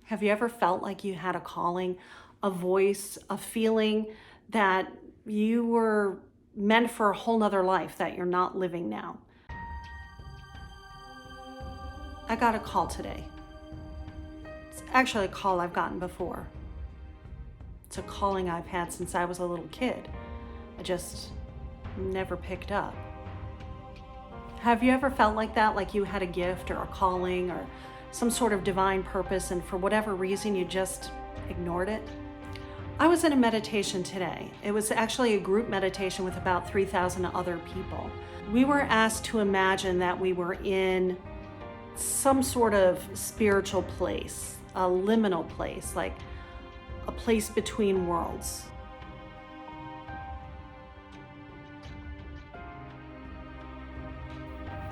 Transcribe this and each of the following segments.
Have you ever felt like you had a calling, a voice, a feeling that you were meant for a whole nother life that you're not living now? I got a call today. It's actually a call I've gotten before. It's a calling I've had since I was a little kid. I just never picked up. Have you ever felt like that, like you had a gift or a calling or some sort of divine purpose, and for whatever reason you just ignored it? I was in a meditation today. It was actually a group meditation with about 3,000 other people. We were asked to imagine that we were in some sort of spiritual place, a liminal place, like a place between worlds.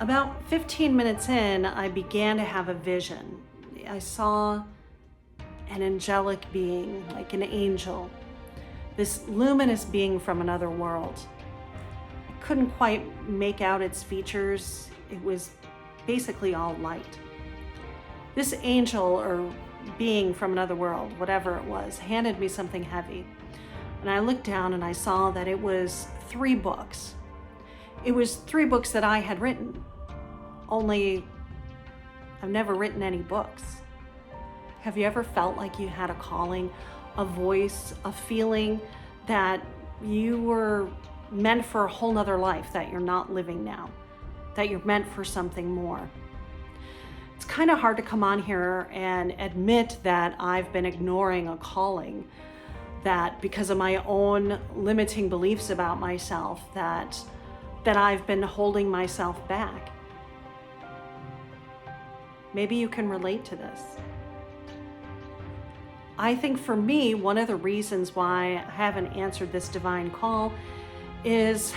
About 15 minutes in, I began to have a vision. I saw an angelic being, like an angel, this luminous being from another world. I couldn't quite make out its features. It was basically all light. This angel or being from another world, whatever it was, handed me something heavy. And I looked down and I saw that it was 3 books. It was 3 books that I had written, only I've never written any books. Have you ever felt like you had a calling, a voice, a feeling that you were meant for a whole nother life that you're not living now, that you're meant for something more? It's kind of hard to come on here and admit that I've been ignoring a calling, that because of my own limiting beliefs about myself, that I've been holding myself back. Maybe you can relate to this. I think for me, one of the reasons why I haven't answered this divine call is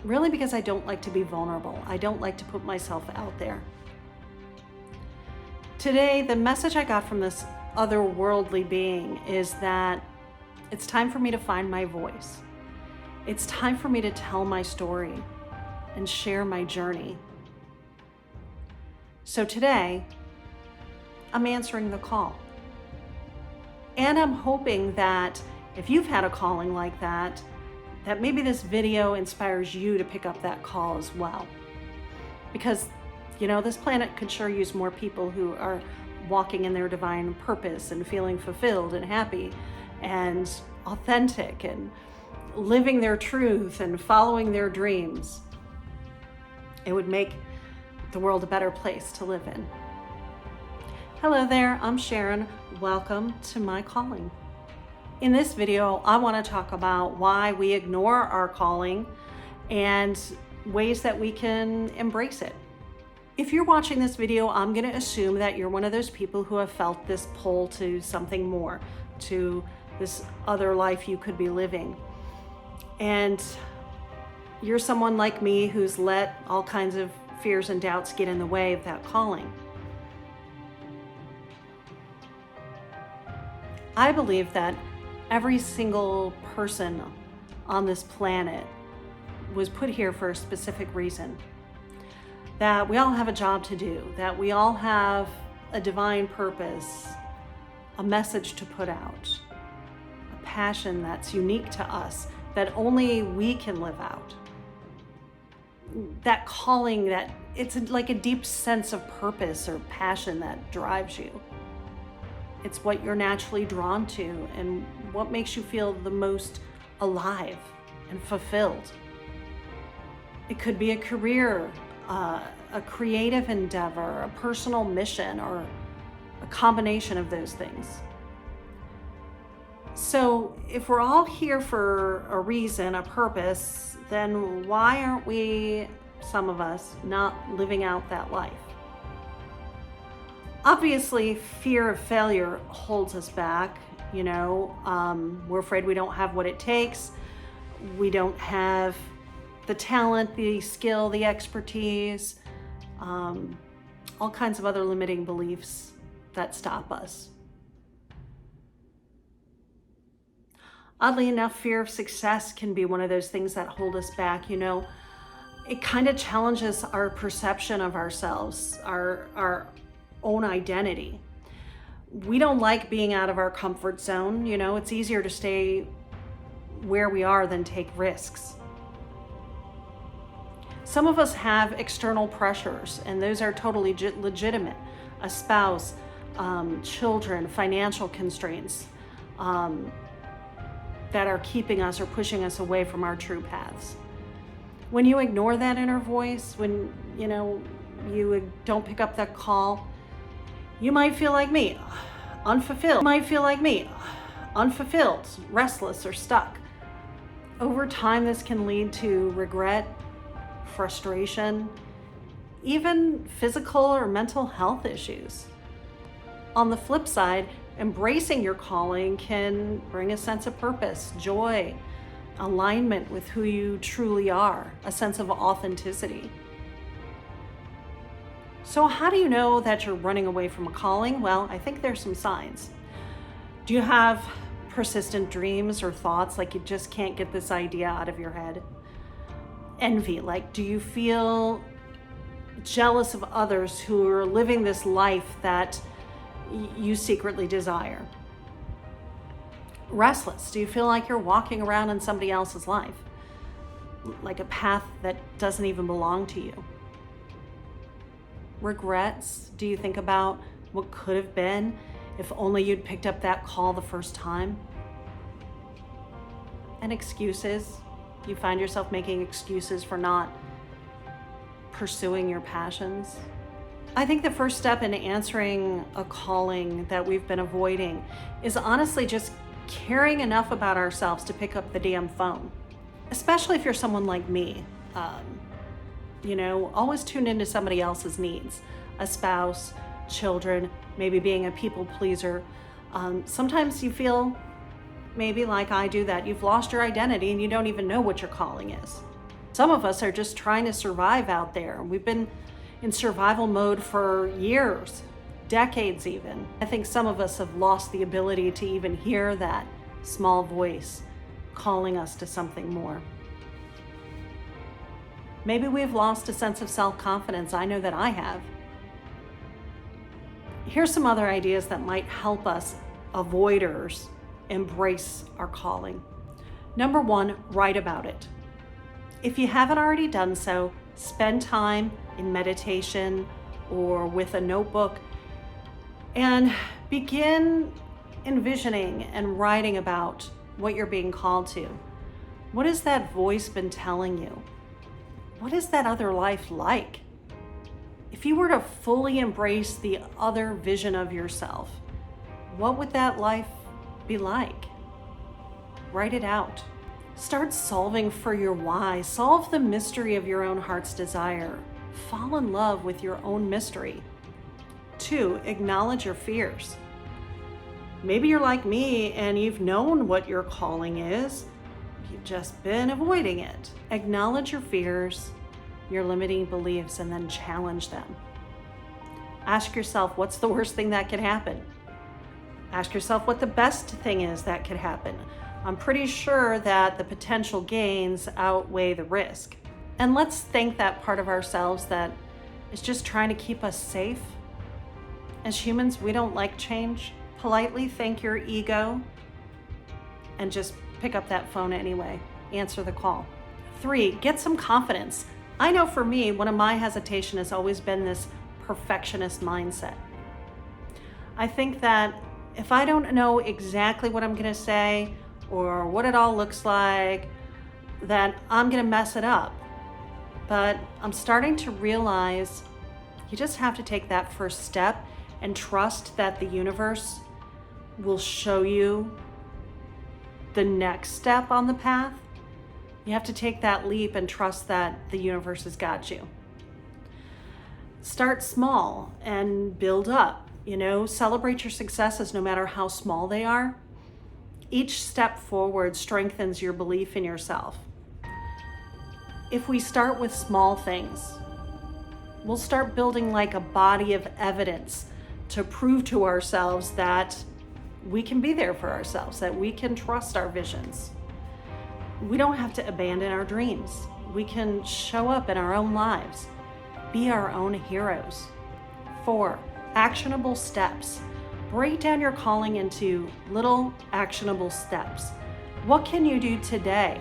really because I don't like to be vulnerable. I don't like to put myself out there. Today, the message I got from this otherworldly being is that it's time for me to find my voice. It's time for me to tell my story and share my journey. So today, I'm answering the call. And I'm hoping that if you've had a calling like that maybe this video inspires you to pick up that call as well. Because, this planet could sure use more people who are walking in their divine purpose and feeling fulfilled and happy and authentic and living their truth and following their dreams. It would make the world a better place to live in. Hello there, I'm Sharon. Welcome to my calling. In this video, I want to talk about why we ignore our calling and ways that we can embrace it. If you're watching this video, I'm going to assume that you're one of those people who have felt this pull to something more, to this other life you could be living. And you're someone like me who's let all kinds of fears and doubts get in the way of that calling. I believe that every single person on this planet was put here for a specific reason. That we all have a job to do, that we all have a divine purpose, a message to put out, a passion that's unique to us, that only we can live out. That calling, that it's like a deep sense of purpose or passion that drives you. It's what you're naturally drawn to and what makes you feel the most alive and fulfilled. It could be a career, a creative endeavor, a personal mission, or a combination of those things. So if we're all here for a reason, a purpose, then why aren't we, some of us, not living out that life? Obviously, fear of failure holds us back. We're afraid we don't have what it takes. We don't have the talent, the skill, the expertise, all kinds of other limiting beliefs that stop us. Oddly enough, fear of success can be one of those things that hold us back. It kind of challenges our perception of ourselves, our own identity. We don't like being out of our comfort zone. You know, it's easier to stay where we are than take risks. Some of us have external pressures, and those are totally legitimate. A spouse, children, financial constraints that are keeping us or pushing us away from our true paths. When you ignore that inner voice, when you don't pick up that call, you might feel like me, unfulfilled. You might feel like me, unfulfilled, restless, or stuck. Over time, this can lead to regret, frustration, even physical or mental health issues. On the flip side, embracing your calling can bring a sense of purpose, joy, alignment with who you truly are, a sense of authenticity. So how do you know that you're running away from a calling? Well, I think there's some signs. Do you have persistent dreams or thoughts like you just can't get this idea out of your head? Envy, like do you feel jealous of others who are living this life that you secretly desire? Restless, do you feel like you're walking around in somebody else's life, like a path that doesn't even belong to you? Regrets, do you think about what could have been if only you'd picked up that call the first time? And excuses, you find yourself making excuses for not pursuing your passions. I think the first step in answering a calling that we've been avoiding is honestly just caring enough about ourselves to pick up the damn phone. Especially if you're someone like me, always tuned into somebody else's needs, a spouse, children, maybe being a people pleaser. Sometimes you feel maybe like I do that you've lost your identity and you don't even know what your calling is. Some of us are just trying to survive out there. We've been in survival mode for years, decades even. I think some of us have lost the ability to even hear that small voice calling us to something more. Maybe we've lost a sense of self-confidence. I know that I have. Here's some other ideas that might help us avoiders embrace our calling. Number one, write about it. If you haven't already done so, spend time in meditation or with a notebook and begin envisioning and writing about what you're being called to. What has that voice been telling you? What is that other life like? If you were to fully embrace the other vision of yourself, what would that life be like? Write it out. Start solving for your why. Solve the mystery of your own heart's desire. Fall in love with your own mystery. 2, acknowledge your fears. Maybe you're like me and you've known what your calling is. You've just been avoiding it. Acknowledge your fears, your limiting beliefs, and then challenge them. Ask yourself, what's the worst thing that could happen? Ask yourself what the best thing is that could happen. I'm pretty sure that the potential gains outweigh the risk. And let's thank that part of ourselves that is just trying to keep us safe. As humans, we don't like change. Politely thank your ego and just pick up that phone anyway. Answer the call. 3, get some confidence. I know for me, one of my hesitation has always been this perfectionist mindset. I think that if I don't know exactly what I'm gonna say or what it all looks like, that I'm gonna mess it up. But I'm starting to realize you just have to take that first step and trust that the universe will show you the next step on the path. You have to take that leap and trust that the universe has got you. Start small and build up. Celebrate your successes no matter how small they are. Each step forward strengthens your belief in yourself. If we start with small things, we'll start building like a body of evidence to prove to ourselves that we can be there for ourselves, that we can trust our visions. We don't have to abandon our dreams. We can show up in our own lives, be our own heroes. 4, actionable steps. Break down your calling into little actionable steps. What can you do today,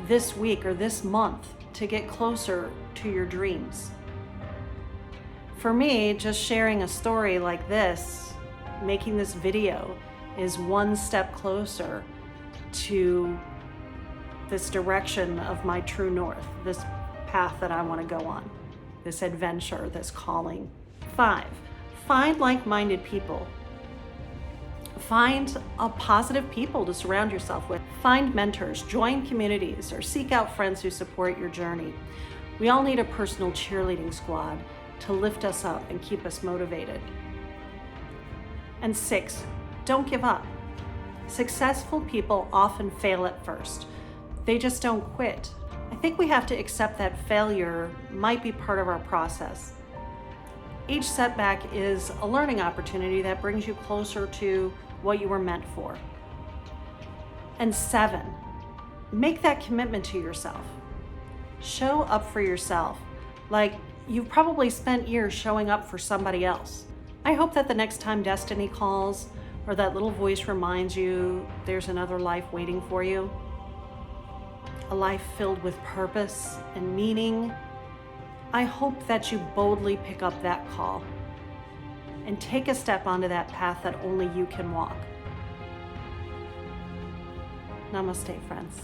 this week, or this month to get closer to your dreams? For me, just sharing a story like this, making this video, is one step closer to this direction of my true north, this path that I want to go on, this adventure, this calling. 5, find like-minded people. Find positive people to surround yourself with. Find mentors, join communities, or seek out friends who support your journey. We all need a personal cheerleading squad to lift us up and keep us motivated. And 6, don't give up. Successful people often fail at first. They just don't quit. I think we have to accept that failure might be part of our process. Each setback is a learning opportunity that brings you closer to what you were meant for. And 7, make that commitment to yourself. Show up for yourself. Like you've probably spent years showing up for somebody else. I hope that the next time destiny calls, or that little voice reminds you there's another life waiting for you, a life filled with purpose and meaning, I hope that you boldly pick up that call and take a step onto that path that only you can walk. Namaste, friends.